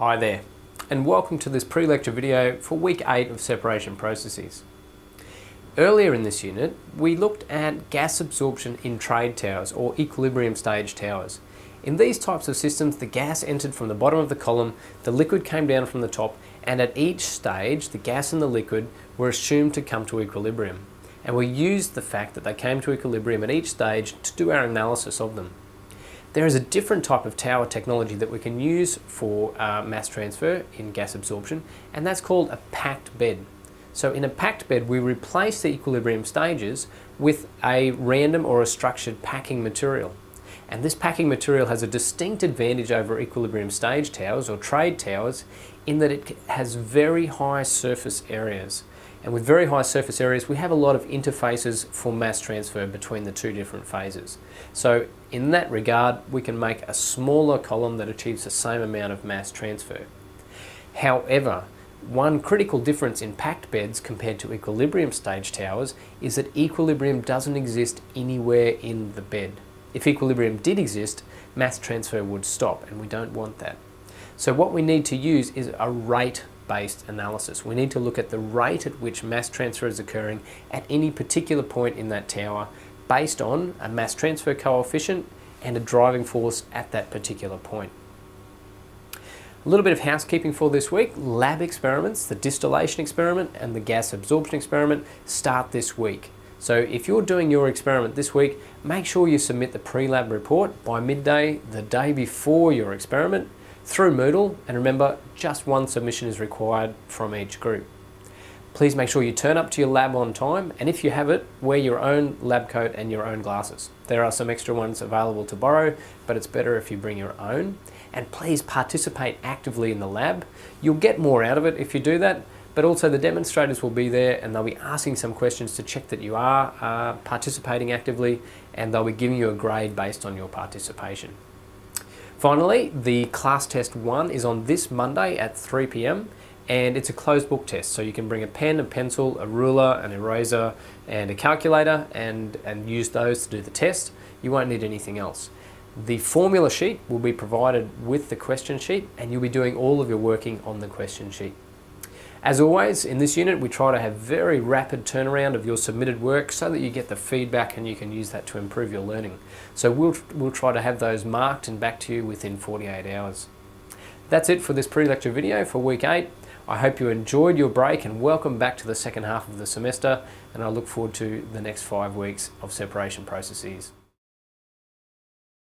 Hi there, and welcome to this pre-lecture video for week 8 of separation processes. Earlier in this unit, we looked at gas absorption in trade towers or equilibrium stage towers. In these types of systems, the gas entered from the bottom of the column, the liquid came down from the top, and at each stage, the gas and the liquid were assumed to come to equilibrium. And we used the fact that they came to equilibrium at each stage to do our analysis of them. There is a different type of tower technology that we can use for mass transfer in gas absorption, and that's called a packed bed. So in a packed bed, we replace the equilibrium stages with a random or a structured packing material. And this packing material has a distinct advantage over equilibrium stage towers or trade towers in that it has very high surface areas. And with very high surface areas, we have a lot of interfaces for mass transfer between the two different phases. So in that regard, we can make a smaller column that achieves the same amount of mass transfer. However, one critical difference in packed beds compared to equilibrium stage towers is that equilibrium doesn't exist anywhere in the bed. If equilibrium did exist, mass transfer would stop, and we don't want that. So what we need to use is a rate-based analysis. We need to look at the rate at which mass transfer is occurring at any particular point in that tower based on a mass transfer coefficient and a driving force at that particular point. A little bit of housekeeping for this week. Lab experiments, the distillation experiment and the gas absorption experiment start this week. So if you're doing your experiment this week, make sure you submit the pre-lab report by midday, the day before your experiment, through Moodle, and remember, just one submission is required from each group. Please make sure you turn up to your lab on time, and if you have it, wear your own lab coat and your own glasses. There are some extra ones available to borrow, but it's better if you bring your own. And please participate actively in the lab. You'll get more out of it if you do that, but also the demonstrators will be there and they'll be asking some questions to check that you are participating actively, and they'll be giving you a grade based on your participation. Finally, the class test 1 is on this Monday at 3 p.m. and it's a closed book test, so you can bring a pen, a pencil, a ruler, an eraser and a calculator and use those to do the test. You won't need anything else. The formula sheet will be provided with the question sheet, and you'll be doing all of your working on the question sheet. As always, in this unit, we try to have very rapid turnaround of your submitted work so that you get the feedback and you can use that to improve your learning. So we'll try to have those marked and back to you within 48 hours. That's it for this pre-lecture video for week 8. I hope you enjoyed your break and welcome back to the second half of the semester, and I look forward to the next 5 weeks of separation processes.